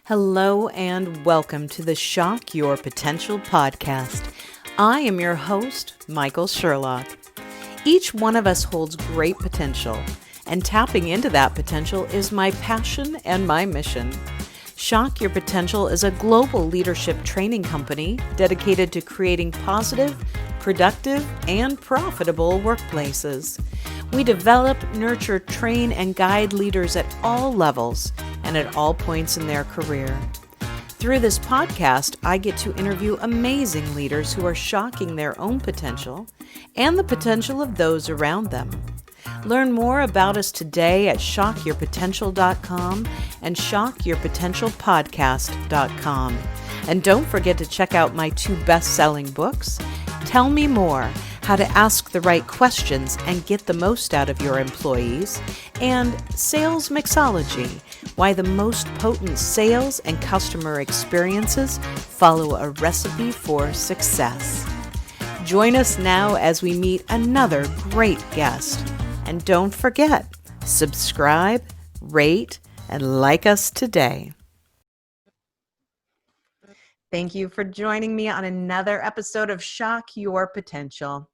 Hello and welcome to the Shock Your Potential podcast. I am your host, Michael Sherlock. Each one of us holds great potential, and tapping into that potential is my passion and my mission. Shock Your Potential is a global leadership training company dedicated to creating positive, productive, and profitable workplaces. We develop, nurture, train, and guide leaders at all levels and at all points in their career. Through this podcast, I get to interview amazing leaders who are shocking their own potential and the potential of those around them. Learn more about us today at shockyourpotential.com and shockyourpotentialpodcast.com. And don't forget to check out my two best-selling books, Tell Me More, How to Ask the Right Questions and Get the Most Out of Your Employees, and Sales Mixology, Why the Most Potent Sales and Customer Experiences Follow a Recipe for Success. Join us now as we meet another great guest. And don't forget, subscribe, rate, and like us today. Thank you for joining me on another episode of Shock Your Potential.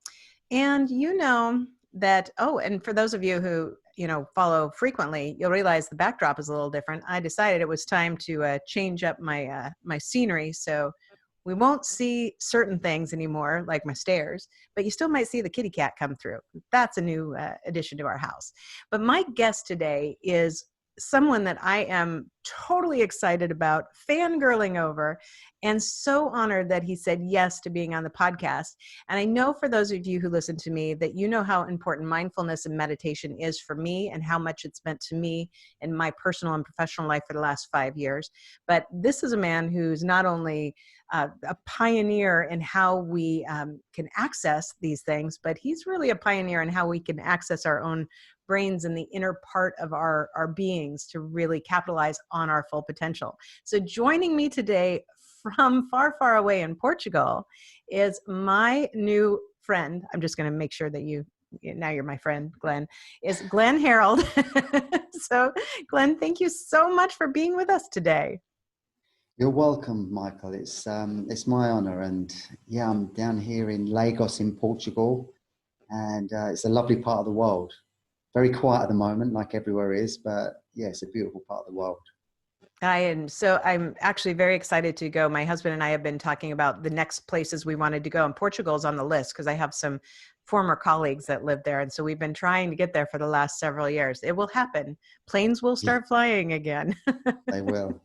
And you know that, and for those of you who, follow frequently, you'll realize the backdrop is a little different. I decided it was time to change up my scenery. So we won't see certain things anymore, like my stairs, but you still might see the kitty cat come through. That's a new addition to our house. But my guest today is someone that I am totally excited about, fangirling over, and so honored that he said yes to being on the podcast. And I know for those of you who listen to me that you know how important mindfulness and meditation is for me and how much it's meant to me in my personal and professional life for the last 5 years. But this is a man who's not only a pioneer in how we can access these things, but he's really a pioneer in how we can access our own brains and the inner part of our beings to really capitalize on our full potential. So joining me today from far, far away in Portugal is my new friend. I'm just going to make sure that now you're my friend, Glenn, is Glenn Harrold. So Glenn, thank you so much for being with us today. You're welcome, Michael. It's my honor. And yeah, I'm down here in Lagos in Portugal, and it's a lovely part of the world. Very quiet at the moment, like everywhere is, but yeah, it's a beautiful part of the world. I'm actually very excited to go. My husband and I have been talking about the next places we wanted to go, and Portugal's on the list because I have some former colleagues that live there. And so we've been trying to get there for the last several years. It will happen. Planes will start flying again. They will.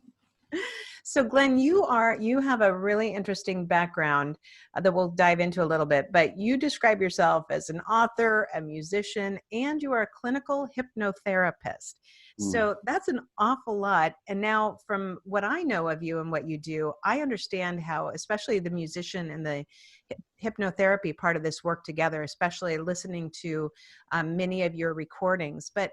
So Glenn, you have a really interesting background that we'll dive into a little bit, but you describe yourself as an author, a musician, and you are a clinical hypnotherapist. So that's an awful lot. And now from what I know of you and what you do, I understand how, especially the musician and the hypnotherapy part of this work together, especially listening to many of your recordings. But,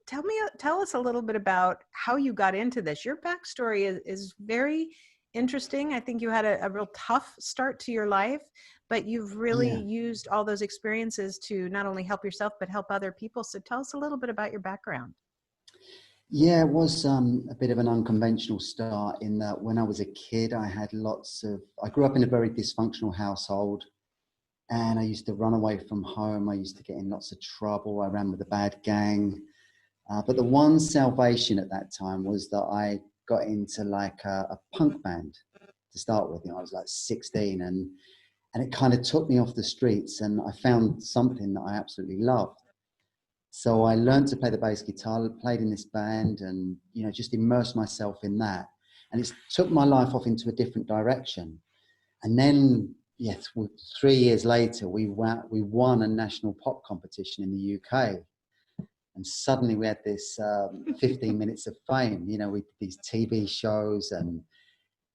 tell us a little bit about how you got into this. Your backstory is very interesting. I think you had a real tough start to your life, but you've really used all those experiences to not only help yourself, but help other people. So tell us a little bit about your background. Yeah, it was a bit of an unconventional start in that when I was a kid, I grew up in a very dysfunctional household, and I used to run away from home. I used to get in lots of trouble. I ran with a bad gang. But the one salvation at that time was that I got into like a punk band to start with. I was like 16, and it kind of took me off the streets, and I found something that I absolutely loved. So I learned to play the bass guitar, played in this band, and just immersed myself in that. And it took my life off into a different direction. And then, 3 years later, we won a national pop competition in the UK. And suddenly we had this 15 minutes of fame, with these TV shows, and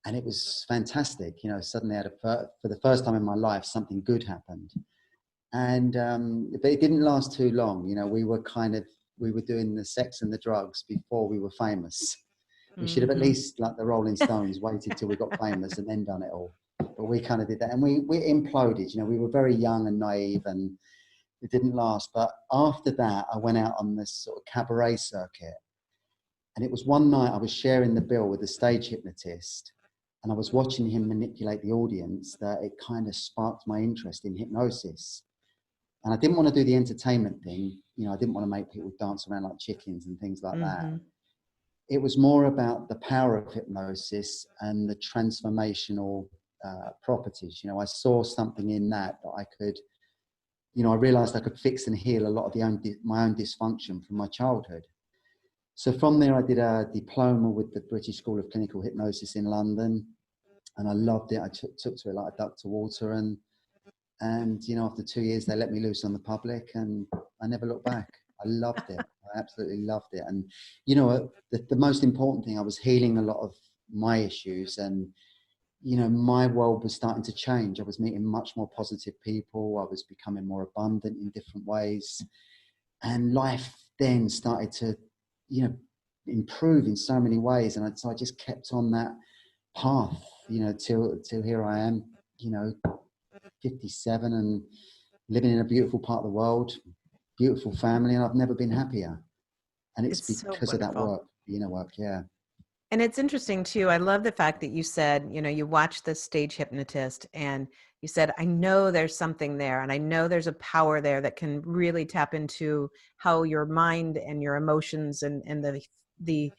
it was fantastic. Suddenly for the first time in my life, something good happened. And but it didn't last too long. We were doing the sex and the drugs before we were famous. We should have at least, like the Rolling Stones, waited till we got famous and then done it all. But we kind of did that, and we imploded. We were very young and naive, and it didn't last. But after that, I went out on this sort of cabaret circuit, And it was one night I was sharing the bill with a stage hypnotist, and I was watching him manipulate the audience, that it kind of sparked my interest in hypnosis. And I didn't want to do the entertainment thing. You know, I didn't want to make people dance around like chickens and things like that. Mm-hmm. It was more about the power of hypnosis and the transformational properties. You know, I saw something in that I could, you know, I realized I could fix and heal a lot of my own dysfunction from my childhood. So from there, I did a diploma with the British School of Clinical Hypnosis in London, and I loved it. I took to it like a duck to water, and you know, after 2 years, they let me loose on the public, and I never looked back. I loved it. I absolutely loved it. And you know, the most important thing, I was healing a lot of my issues, and you know, my world was starting to change. I was meeting much more positive people. I was becoming more abundant in different ways, and life then started to, you know, improve in so many ways. And so I just kept on that path, you know, till here I am, you know, 57 and living in a beautiful part of the world, beautiful family, and I've never been happier. And it's It's so because of that wonderful. work, the inner work. Yeah. And it's interesting too. I love the fact that you said, you know, you watched the stage hypnotist and you said, I know there's something there and I know there's a power there that can really tap into how your mind and your emotions and the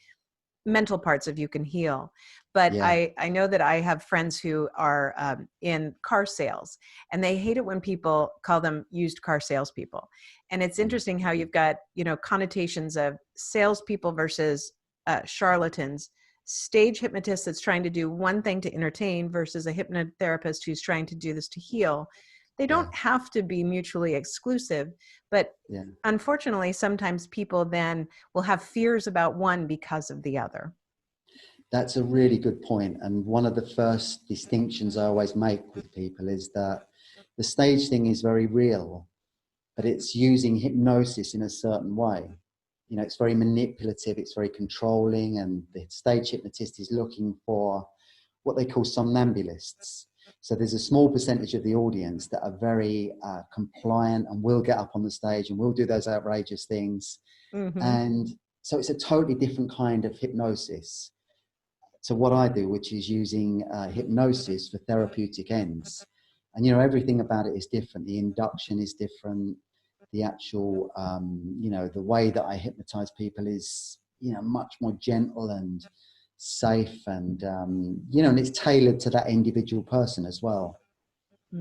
mental parts of you can heal. But Yeah. I know that I have friends who are in car sales, and they hate it when people call them used car salespeople. And it's interesting how you've got, you know, connotations of salespeople versus charlatans, stage hypnotist that's trying to do one thing to entertain versus a hypnotherapist who's trying to do this to heal. They Yeah. don't have to be mutually exclusive, but Yeah. unfortunately, sometimes people then will have fears about one because of the other. That's a really good point. And one of the first distinctions I always make with people is that the stage thing is very real, but it's using hypnosis in a certain way. You know, it's very manipulative, it's very controlling, and the stage hypnotist is looking for what they call somnambulists. So there's a small percentage of the audience that are very compliant and will get up on the stage and will do those outrageous things. Mm-hmm. And so it's a totally different kind of hypnosis to what I do, which is using hypnosis for therapeutic ends. And, you know, everything about it is different. The induction is different. The actual, you know, the way that I hypnotize people is, you know, much more gentle and safe, and, you know, and it's tailored to that individual person as well.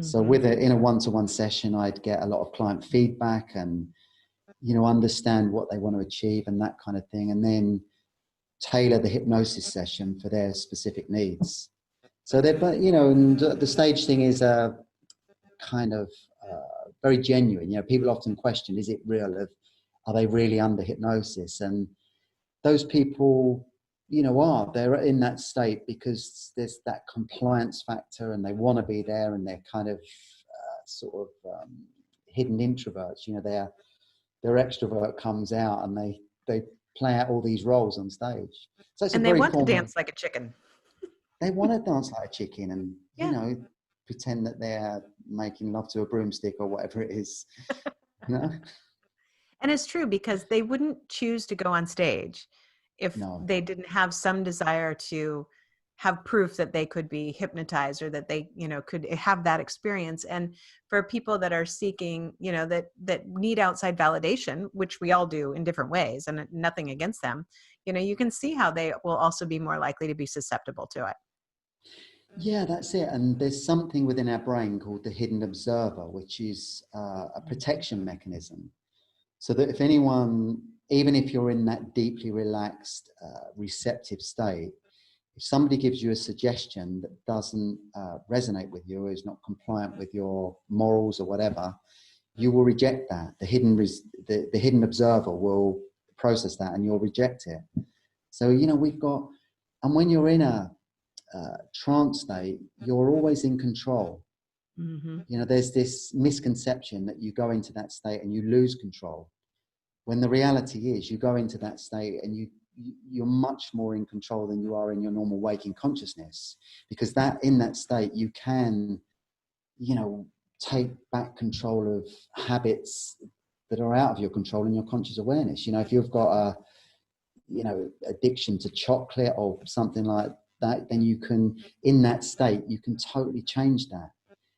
So Mm-hmm. with it, in a one-to-one session, I'd get a lot of client feedback and, you know, understand what they want to achieve and that kind of thing. And then tailor the hypnosis session for their specific needs. So they're, but you know, and the stage thing is a kind of very genuine. You know, people often question, is it real? Are they really under hypnosis? And those people, you know, they're in that state because there's that compliance factor, and they want to be there, and they're kind of sort of hidden introverts. You know, their extrovert comes out, and they play out all these roles on stage. So it's a And they very want to common. dance like a chicken. They want to dance like a chicken and, you Yeah. know, pretend that they're making love to a broomstick or whatever it is. You know? And it's true because they wouldn't choose to go on stage if No. they didn't have some desire to have proof that they could be hypnotized or that they, you know, could have that experience. And for people that are seeking, you know, that need outside validation, which we all do in different ways, and nothing against them, you know, you can see how they will also be more likely to be susceptible to it. Yeah, that's it. And there's something within our brain called the hidden observer, which is a protection mechanism. So that if anyone, even if you're in that deeply relaxed, receptive state, if somebody gives you a suggestion that doesn't resonate with you, or is not compliant with your morals or whatever, you will reject that. The hidden observer will process that, and you'll reject it. So, you know, and when you're in a trance state, you're always in control. Mm-hmm. You know, there's this misconception that you go into that state and you lose control, when the reality is you go into that state and you're much more in control than you are in your normal waking consciousness, because that in that state you can, you know, take back control of habits that are out of your control in your conscious awareness. You know, if you've got addiction to chocolate or something like that, then you can, in that state, you can totally change that.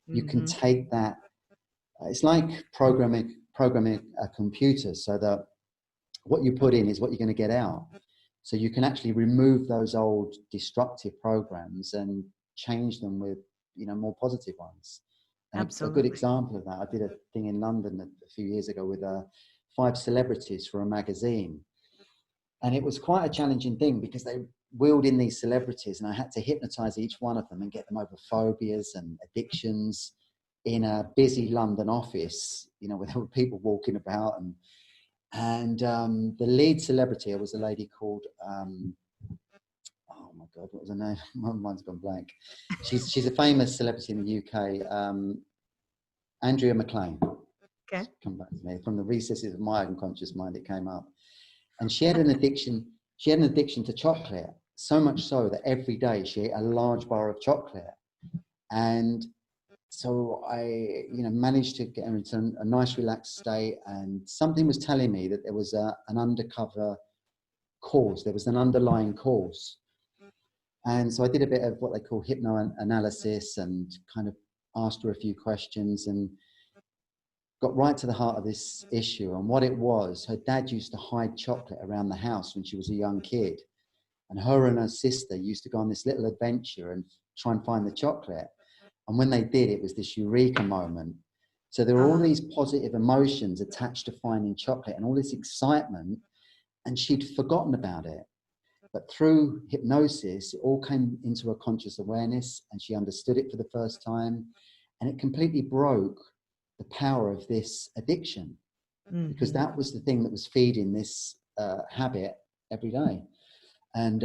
You can take that. It's like programming a computer, so that what you put in is what you're going to get out. So you can actually remove those old destructive programs and change them with, more positive ones. And a good Absolutely. example of that, I did a thing in London a few years ago with 5 celebrities for a magazine. And it was quite a challenging thing because they wheeled in these celebrities and I had to hypnotize each one of them and get them over phobias and addictions in a busy London office, where there were people walking about. And the lead celebrity was a lady called, oh my God, what was her name? My mind's gone blank. She's a famous celebrity in the UK, Andrea McLean. Okay. Come back to me. From the recesses of my unconscious mind, it came up. And she had an addiction. She had an addiction to chocolate, so much so that every day she ate a large bar of chocolate. And so I, managed to get her into a nice, relaxed state. And something was telling me that there was an undercover cause. There was an underlying cause. And so I did a bit of what they call hypnoanalysis and kind of asked her a few questions and got right to the heart of this issue. And what it was, her dad used to hide chocolate around the house when she was a young kid. And her sister used to go on this little adventure and try and find the chocolate. And when they did, it was this eureka moment. So there were all these positive emotions attached to finding chocolate and all this excitement, and she'd forgotten about it. But through hypnosis, it all came into her conscious awareness and she understood it for the first time. And it completely broke the power of this addiction, because that was the thing that was feeding this habit every day. And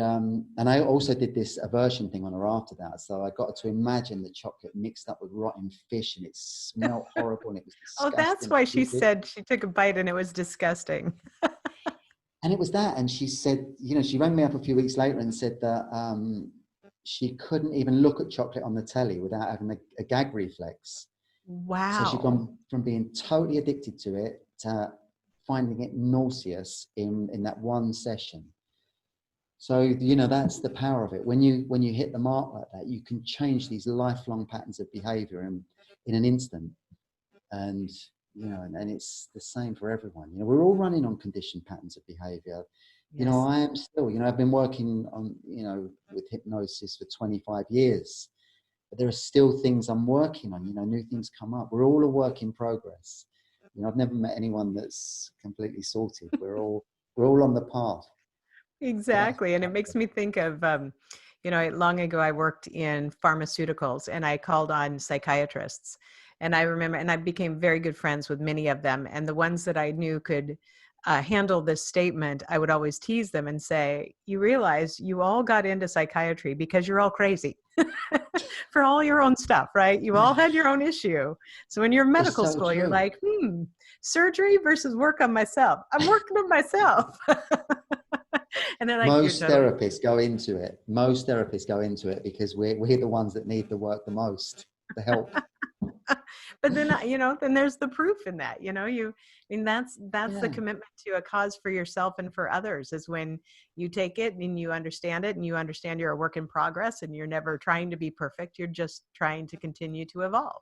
I also did this aversion thing on her after that. So I got her to imagine the chocolate mixed up with rotten fish and it smelled horrible and it was disgusting. Oh, that's why she said she took a bite and it was disgusting. And it was that. And she said, she rang me up a few weeks later and said that she couldn't even look at chocolate on the telly without having a gag reflex. Wow. So she'd gone from being totally addicted to it to finding it nauseous in that one session. So, that's the power of it. When you hit the mark like that, you can change these lifelong patterns of behavior in an instant. And, and it's the same for everyone. We're all running on conditioned patterns of behavior. Yes. I am still, I've been working on, with hypnosis for 25 years. But there are still things I'm working on, new things come up. We're all a work in progress. I've never met anyone that's completely sorted. We're all on the path. Exactly. And it makes me think of, long ago I worked in pharmaceuticals and I called on psychiatrists. And I remember, and I became very good friends with many of them. And the ones that I knew could handle this statement, I would always tease them and say, you realize you all got into psychiatry because you're all crazy for all your own stuff, right? You all had your own issue. So in your medical school, you're like, surgery versus work on myself. I'm working on myself. And like, most therapists go into it. Most therapists go into it because we're the ones that need the work the most, the help. But then, then there's the proof in that, that's the commitment to a cause for yourself and for others is when you take it and you understand it and you understand you're a work in progress and you're never trying to be perfect. You're just trying to continue to evolve.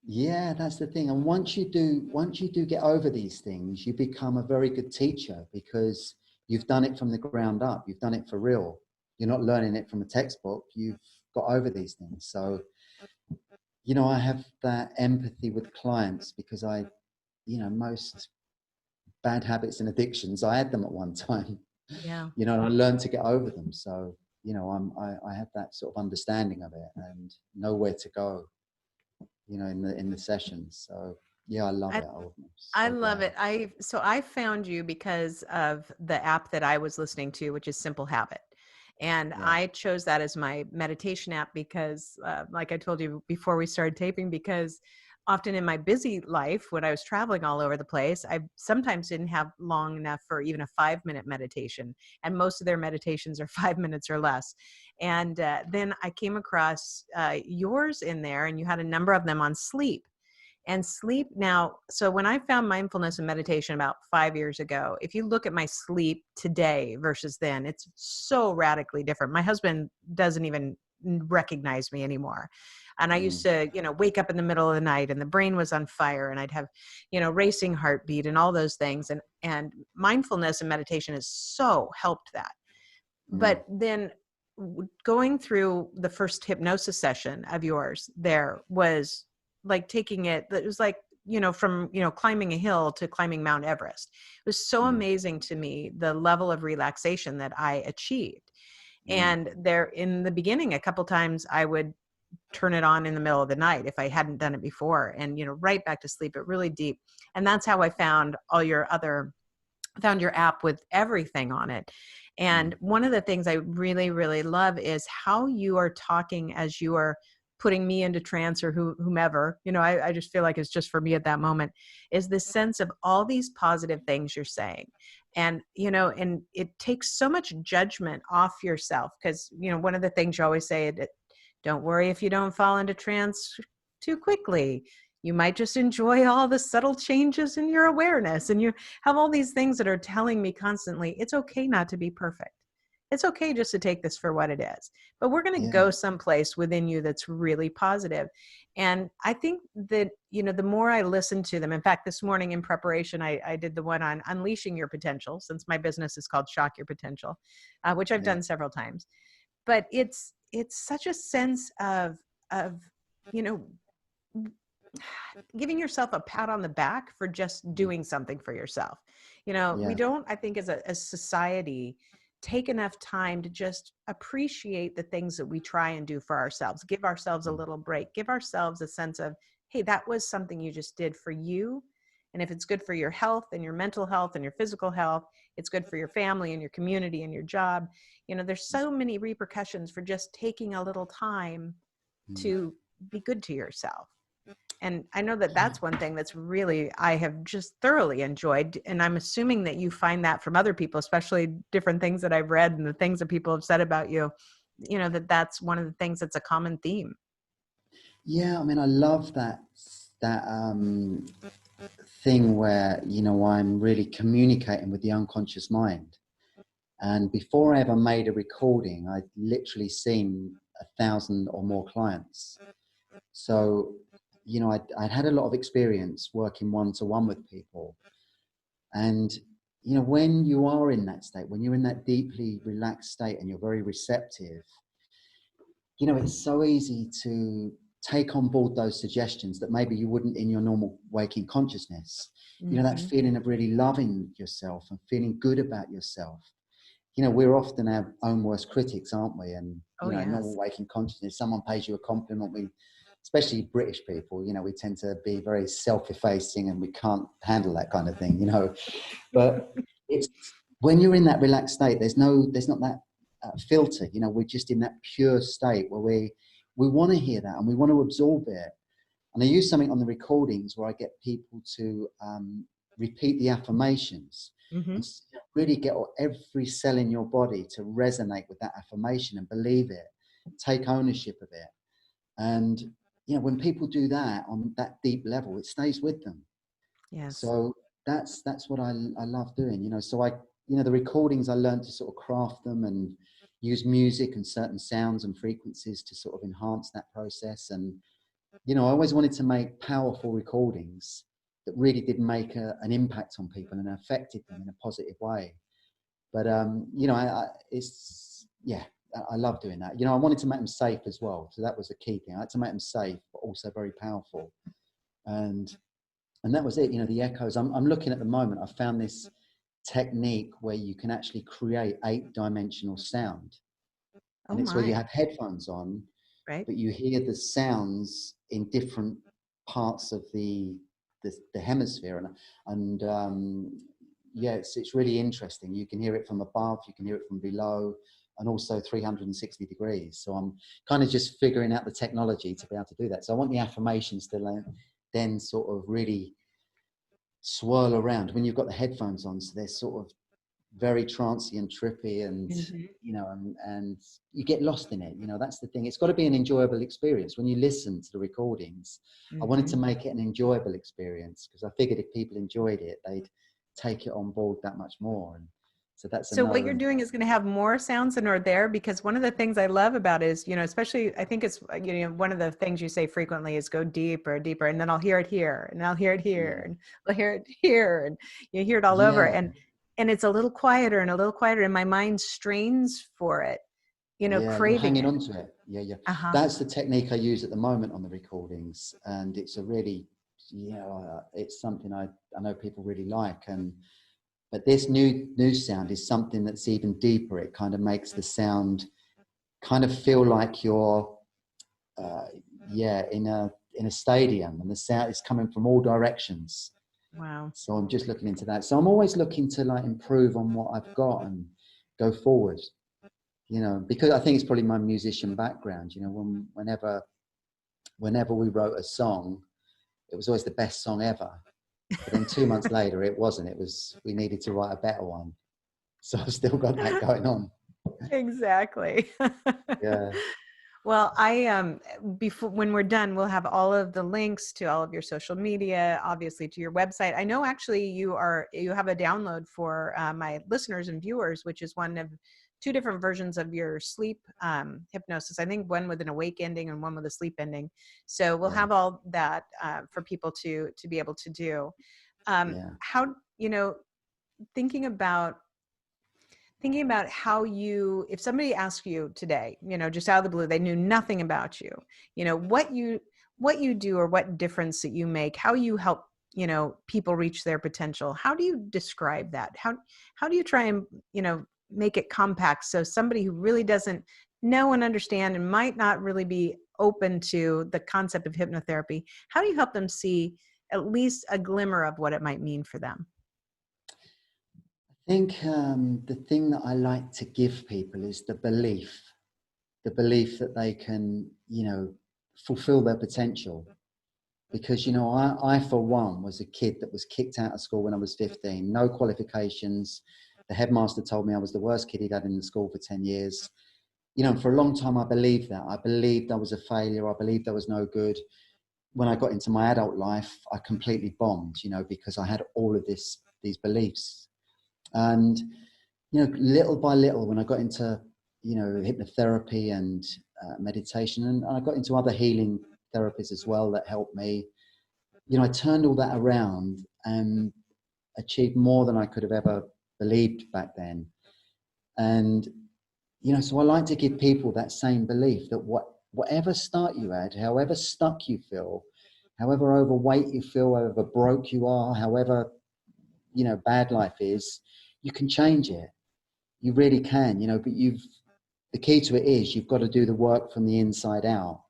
Yeah, that's the thing. And once you do get over these things, you become a very good teacher because you've done it from the ground up. You've done it for real. You're not learning it from a textbook. You've got over these things. So, I have that empathy with clients because most bad habits and addictions, I had them at one time. Yeah. And I learned to get over them. So, I have that sort of understanding of it and know where to go, in the sessions. So yeah, I love it. I love it. I found you because of the app that I was listening to, which is Simple Habit. And I chose that as my meditation app because, like I told you before we started taping, because often in my busy life, when I was traveling all over the place, I sometimes didn't have long enough for even a 5-minute meditation. And most of their meditations are 5 minutes or less. And then I came across yours in there, and you had a number of them on sleep. And sleep now, so when I found mindfulness and meditation about 5 years ago, if you look at my sleep today versus then, it's so radically different. My husband doesn't even recognize me anymore. And I used Mm, to, wake up in the middle of the night and the brain was on fire and I'd have, racing heartbeat and all those things. And mindfulness and meditation has so helped that. mm, But then going through the first hypnosis session of yours there was like it was like, from, climbing a hill to climbing Mount Everest. It was so mm, amazing to me, the level of relaxation that I achieved. mm, And there in the beginning, a couple times I would turn it on in the middle of the night if I hadn't done it before, and, right back to sleep, but really deep. And that's how I found found your app with everything on it. mm, And one of the things I really, really love is how you are talking as you are putting me into trance or whomever, I just feel like it's just for me at that moment, is this sense of all these positive things you're saying. And, and it takes so much judgment off yourself because, one of the things you always say, don't worry if you don't fall into trance too quickly. You might just enjoy all the subtle changes in your awareness. And you have all these things that are telling me constantly, it's okay not to be perfect. It's okay just to take this for what it is. But we're going to yeah, go someplace within you that's really positive. And I think that, the more I listen to them, in fact, this morning in preparation, I did the one on unleashing your potential, since my business is called Shock Your Potential, which I've yeah, done several times. But it's such a sense of, you know, giving yourself a pat on the back for just mm, doing something for yourself. We yeah, don't, I think, as a society, take enough time to just appreciate the things that we try and do for ourselves, give ourselves a mm, little break, give ourselves a sense of, hey, that was something you just did for you. And if it's good for your health and your mental health and your physical health, it's good for your family and your community and your job. There's so many repercussions for just taking a little time mm. to be good to yourself. And I know that Yeah. that's one thing that's really, I have just thoroughly enjoyed. And I'm assuming that you find that from other people, especially different things that I've read and the things that people have said about you, that's one of the things that's a common theme. Yeah, I mean, I love that thing where I'm really communicating with the unconscious mind. And before I ever made a recording, I'd literally seen 1,000 or more clients. So I'd had a lot of experience working one-to-one with people. And when you are in that state, when you're in that deeply relaxed state and you're very receptive, it's so easy to take on board those suggestions that maybe you wouldn't in your normal waking consciousness. That Mm-hmm. feeling of really loving yourself and feeling good about yourself. We're often our own worst critics, aren't we? And Oh, in normal yes. waking consciousness, someone pays you a compliment, especially British people, we tend to be very self-effacing and we can't handle that kind of thing. But it's when you're in that relaxed state, there's not that filter. We're just in that pure state where we want to hear that and we want to absorb it. And I use something on the recordings where I get people to repeat the affirmations Mm-hmm. and really get every cell in your body to resonate with that affirmation and believe it, take ownership of it. And when people do that on that deep level, it stays with them. Yes. So that's what I love doing. So the recordings, I learned to sort of craft them and use music and certain sounds and frequencies to sort of enhance that process. And I always wanted to make powerful recordings that really did make an impact on people and affected them in a positive way. But it's yeah, I love doing that. I wanted to make them safe as well, so that was the key thing. I had to make them safe, but also very powerful. And that was it. The echoes. I'm looking at the moment. I found this technique where you can actually create 8-dimensional sound, Oh, and it's where you my. have headphones on, Right. but you hear the sounds in different parts of the hemisphere, and yeah, it's really interesting. You can hear it from above, you can hear it from below, and also 360 degrees. So I'm kind of just figuring out the technology to be able to do that. So I want the affirmations to then sort of really swirl around when you've got the headphones on, so they're sort of very trancy and trippy, and Mhm. you know, and you get lost in it. You know, that's the thing. It's got to be an enjoyable experience when you listen to the recordings. I wanted to Mhm. make it an enjoyable experience because I figured if people enjoyed it, they'd take it on board that much more. And so that's So what another. you're doing is going to have more sounds than are there, because one of the things I love about it is, especially I think it's, one of the things you say frequently is go deeper, deeper, and then I'll hear it here, and I'll hear it here, Yeah, and I'll hear it here, and you hear it all over, yeah, and it's a little quieter and a little quieter, and my mind strains for it, yeah. You're craving hanging it. on to it. Yeah, yeah. Uh-huh. That's the technique I use at the moment on the recordings, and it's a really, it's something I know people really like. And but this new sound is something that's even deeper. It kind of makes the sound kind of feel like you're uh, in a stadium, and the sound is coming from all directions. Wow. So I'm just looking into that. So I'm always looking to like improve on what I've got and go forward. You know, because I think it's probably my musician background. You know, whenever we wrote a song, it was always the best song ever. But then 2 months later, it wasn't. It was we needed to write a better one. So I've still got that going on. Exactly. Yeah, Well, I before when we're done, we'll have all of the links to all of your social media, obviously to your website. I know actually you have a download for my listeners and viewers, which is one of two different versions of your sleep hypnosis. I think one with an awake ending and one with a sleep ending. So we'll yeah, have all that for people to be able to do. yeah, How thinking about thinking about how if somebody asked you today, just out of the blue, they knew nothing about you, what you do or what difference that you make, how you help, people reach their potential. How do you describe that? How do you try and, make it compact so somebody who really doesn't know and understand and might not really be open to the concept of hypnotherapy, how do you help them see at least a glimmer of what it might mean for them? I think the thing that I like to give people is the belief that they can, fulfill their potential. Because, I, for one, was a kid that was kicked out of school when I was 15, no qualifications. The headmaster told me I was the worst kid he'd had in the school for 10 years. For a long time, I believed that. I believed I was a failure. I believed I was no good. When I got into my adult life, I completely bombed, because I had all of these beliefs. And, little by little, when I got into, hypnotherapy and meditation, and I got into other healing therapies as well that helped me, I turned all that around and achieved more than I could have ever believed back then. And, so I like to give people that same belief that whatever start you had, however stuck you feel, however overweight you feel, however broke you are, however, bad life is, you can change it. You really can, but the key to it is you've got to do the work from the inside out.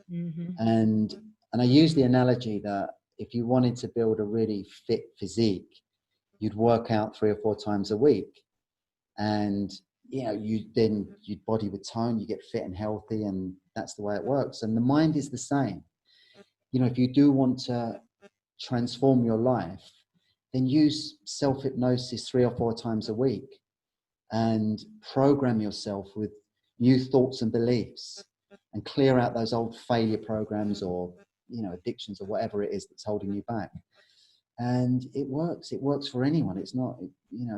Hmm. And I use the analogy that if you wanted to build a really fit physique, you'd work out 3 or 4 times a week. And your body would tone, you get fit and healthy, and that's the way it works. And the mind is the same. If you do want to transform your life, then use self-hypnosis 3 or 4 times a week and program yourself with new thoughts and beliefs and clear out those old failure programs or addictions or whatever it is that's holding you back. And it works for anyone. It's not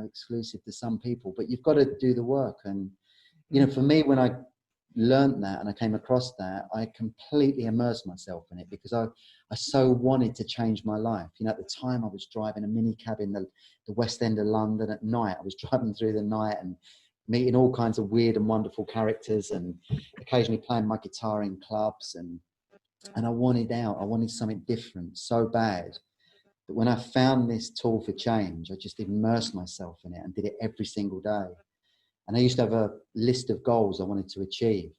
exclusive to some people, but you've got to do the work. And for me, when I learned that and I came across that, I completely immersed myself in it because I so wanted to change my life. At the time I was driving a mini cab in the West End of London at night. I was driving through the night and meeting all kinds of weird and wonderful characters and occasionally playing my guitar in clubs. And I wanted out. I wanted something different so bad that when I found this tool for change, I just immersed myself in it and did it every single day. And I used to have a list of goals I wanted to achieve.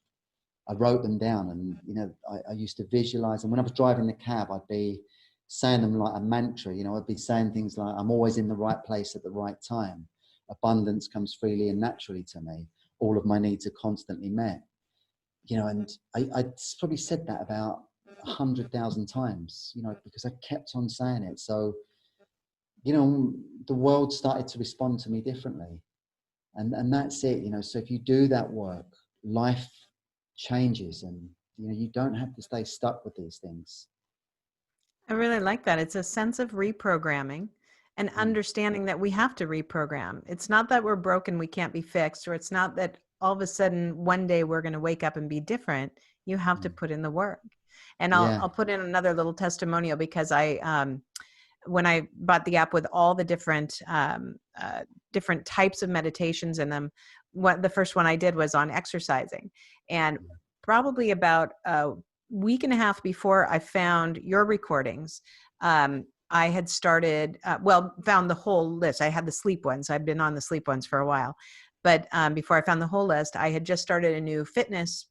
I wrote them down and, I used to visualize. And when I was driving the cab, I'd be saying them like a mantra. I'd be saying things like, I'm always in the right place at the right time. Abundance comes freely and naturally to me. All of my needs are constantly met. And I probably said that about 100,000 times, because I kept on saying it. So, the world started to respond to me differently. And that's it, so if you do that work, life changes, and you don't have to stay stuck with these things. I really like that. It's a sense of reprogramming and Mm. understanding that we have to reprogram. It's not that we're broken, we can't be fixed, or it's not that all of a sudden one day we're going to wake up and be different. You have to Mm. put in the work. And I'll Yeah. I'll put in another little testimonial because I when I bought the app with all the different types of meditations in them, what the first one I did was on exercising, and probably about a week and a half before I found your recordings, I had started, found the whole list. I had the sleep ones. I'd been on the sleep ones for a while. But before I found the whole list, I had just started a new fitness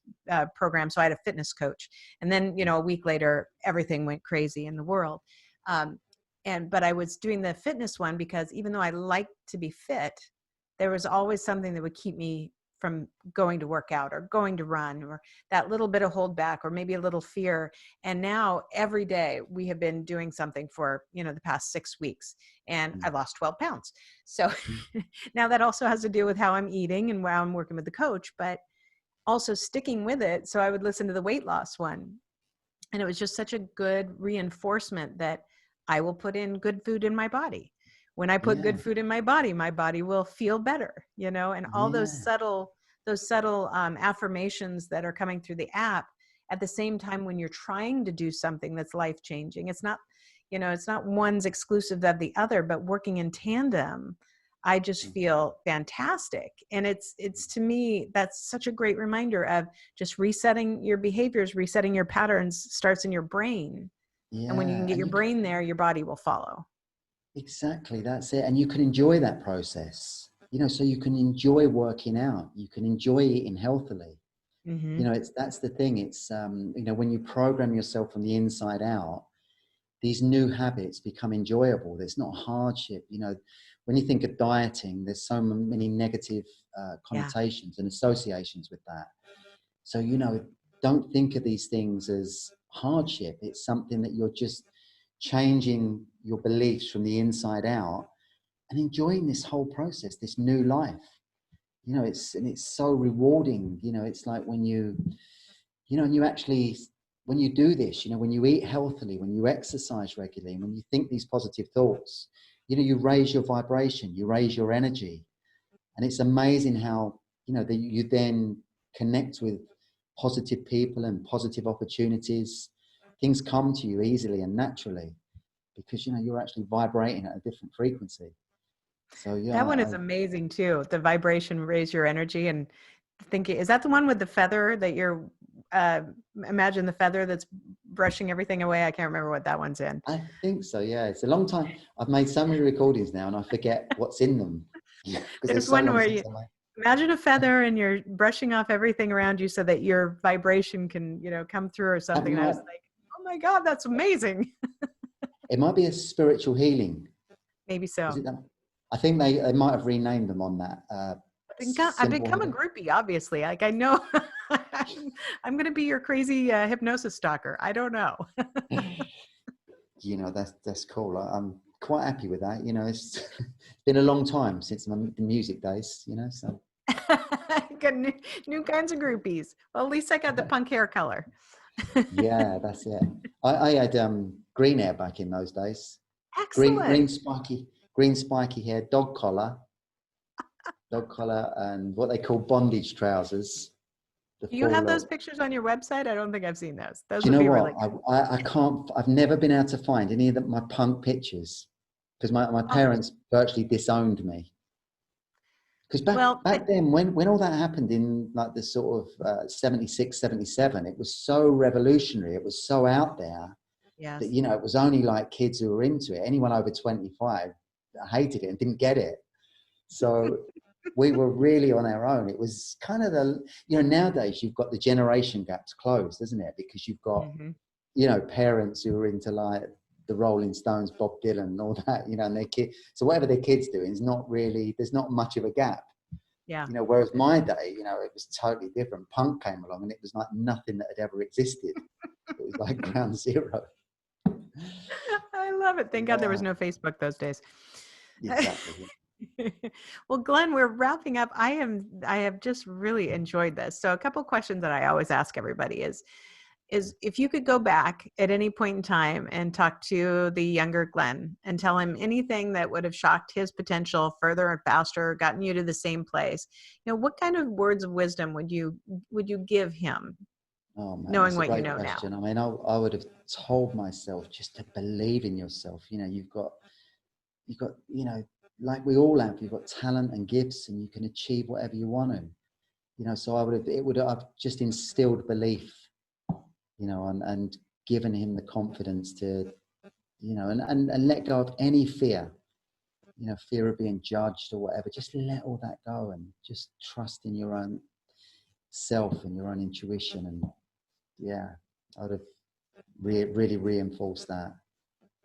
program. So I had a fitness coach. And then, a week later, everything went crazy in the world. Um, but I was doing the fitness one because even though I like to be fit, there was always something that would keep me from going to work out or going to run, or that little bit of hold back, or maybe a little fear. And now every day we have been doing something for, the past 6 weeks, and I Mm. lost 12 pounds. So now that also has to do with how I'm eating and how I'm working with the coach, but also sticking with it. So I would listen to the weight loss one. And it was just such a good reinforcement that I will put in good food in my body. When I put Yeah. good food in my body will feel better, and all Yeah. those subtle affirmations that are coming through the app at the same time when you're trying to do something that's life changing. It's not one's exclusive of the other, but working in tandem. I just Mm. feel fantastic. And it's to me, that's such a great reminder of just resetting your behaviors, resetting your patterns starts in your brain. And when you can Yeah. get your brain there, your body will follow. Exactly, that's it. And you can enjoy that process, so you can enjoy working out, you can enjoy eating healthily. Hmm. That's the thing. It's, when you program yourself from the inside out, these new habits become enjoyable. There's not hardship. When you think of dieting, there's so many negative Yeah. connotations and associations with that. So, don't think of these things as hardship. It's something that you're just changing your beliefs from the inside out and enjoying this whole process, this new life. It's so rewarding. It's like when and you actually, when you do this, when you eat healthily, when you exercise regularly, and when you think these positive thoughts, you raise your vibration, you raise your energy. And it's amazing how, that you then connect with positive people and positive opportunities. Things come to you easily and naturally because, you're actually vibrating at a different frequency. So yeah, That one is amazing too. The vibration raise your energy, and thinking, is that the one with the feather that you're uh imagine the feather that's brushing everything away? I can't remember what that one's in. I think so. Yeah. It's a long time. I've made so many recordings now and I forget what's in them because There's it's so one long where since you I made. imagine a feather and you're brushing off everything around you so that your vibration can, come through or That something. And I was might, like, oh my God, that's amazing. it might be a spiritual healing. Maybe Was so. it that? I think they might have renamed them on that I've simple become a healing. groupie, obviously. Like I know I'm going to be your crazy hypnosis stalker. I don't know. That's cool. I'm quite happy with that. It's been a long time since the music days. So Got new kinds of groupies. Well, at least I got the punk hair color. yeah, that's it. I had green hair back in those days. Green, Excellent. green spiky, green spiky hair, dog collar, and what they call bondage trousers. The Do you have those full. pictures on your website? I don't think I've seen those. Those Do you would know be what? really good. I can't. I've never been able to find any of my punk pictures because my Oh, parents virtually disowned me. Because back well, back then, when all that happened in like the sort of 76, 77, it was so revolutionary. It was so out there that yes. it was only like kids who were into it. Anyone over 25 hated it and didn't get it. So we were really on our own. It was kind of nowadays you've got the generation gaps closed, isn't it? Because you've got, Hmm. parents who are into like the Rolling Stones, Bob Dylan, and all that, and their kid. So whatever their kids doing is not really, there's not much of a gap. Yeah. Whereas my day, it was totally different. Punk came along and it was like nothing that had ever existed. It was like ground zero. I love it. Thank God there was Yeah, no Facebook those days. exactly. Well, Glenn, we're wrapping up. I have just really enjoyed this. So a couple questions that I always ask everybody is if you could go back at any point in time and talk to the younger Glenn and tell him anything that would have shocked his potential further and faster, gotten you to the same place, what kind of words of wisdom would you give him, Oh man, knowing that's a what you great know now? question. I mean, I would have told myself just to believe in yourself. You've got, like we all have, you've got talent and gifts and you can achieve whatever you want to, so it would have just instilled belief, and given him the confidence to, and let go of any fear, fear of being judged or whatever. Just let all that go and just trust in your own self and your own intuition. And yeah, I would have really reinforced that.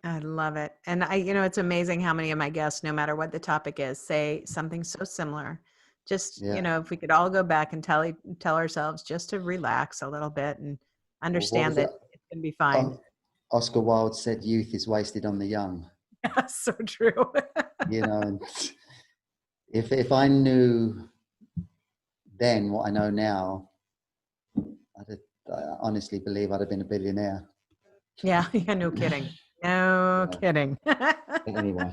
I love it. And it's amazing how many of my guests, no matter what the topic is, say something so similar. Just, Yeah. if we could all go back and tell ourselves just to relax a little bit and Well, what understand was it? that it can be fine. Oscar Wilde said, "Youth is wasted on the young." So true. And if I knew then what I know now, I honestly believe I'd have been a billionaire. Yeah, no kidding. No kidding. But anyway.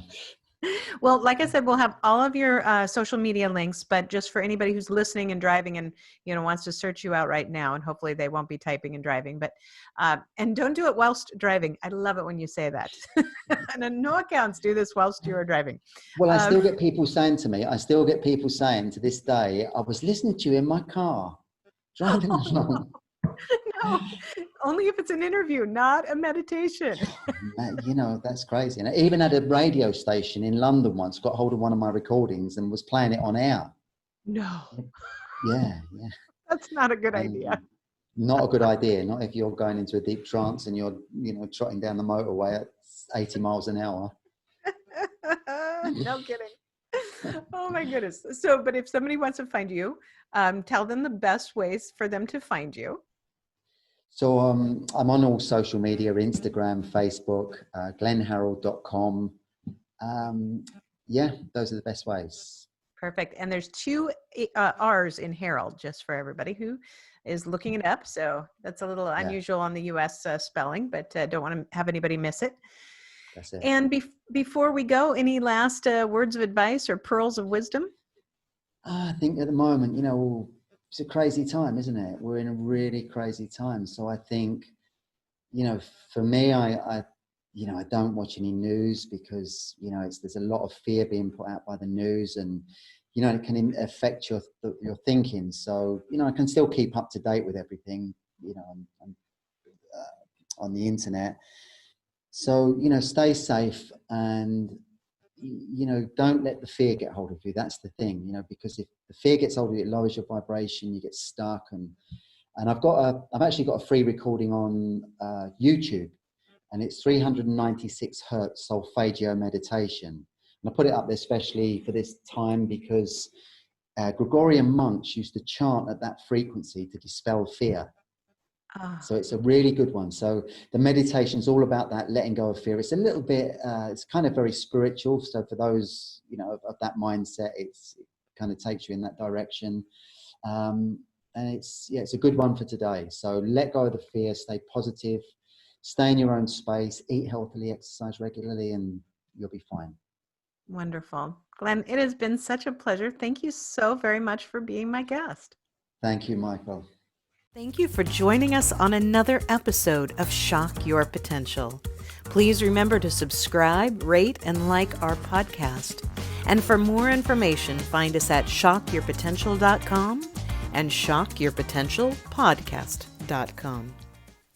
Well, like I said, we'll have all of your social media links, but just for anybody who's listening and driving and, wants to search you out right now, and hopefully they won't be typing and driving, but, and don't do it whilst driving. I love it when you say that. And on no accounts do this whilst you are driving. Well, I still get people saying to this day, I was listening to you in my car, driving along. No, only if it's an interview, not a meditation. That's crazy. And I even had a radio station in London once, got hold of one of my recordings and was playing it on air. No. Yeah. That's not a good idea. Not a good idea. Not if you're going into a deep trance and you're, trotting down the motorway at 80 miles an hour. No kidding. Oh my goodness. So, but if somebody wants to find you, tell them the best ways for them to find you. So I'm on all social media, Instagram, Facebook, glennharrold.com. Those are the best ways. Perfect. And there's 2 R's in Harrold, just for everybody who is looking it up. So that's a little unusual on the US spelling, but don't want to have anybody miss it. That's it. And before we go, any last words of advice or pearls of wisdom? I think at the moment, it's a crazy time, isn't it? We're in a really crazy time. So I think, for me, I don't watch any news because, there's a lot of fear being put out by the news and, it can affect your thinking. So, I can still keep up to date with everything, on the internet. So, stay safe and, don't let the fear get hold of you. That's the thing, because if the fear gets hold of you, it lowers your vibration, you get stuck. And I've actually got a free recording on YouTube, and it's 396 hertz solfeggio meditation. And I put it up there especially for this time because Gregorian monks used to chant at that frequency to dispel fear. So it's a really good one. So the meditation is all about that, letting go of fear. It's a little bit, it's kind of very spiritual. So for those, of that mindset, it kind of takes you in that direction. And it's a good one for today. So let go of the fear, stay positive, stay in your own space, eat healthily, exercise regularly, and you'll be fine. Wonderful. Glenn, it has been such a pleasure. Thank you so very much for being my guest. Thank you, Michael. Thank you for joining us on another episode of Shock Your Potential. Please remember to subscribe, rate, and like our podcast. And for more information, find us at shockyourpotential.com and shockyourpotentialpodcast.com.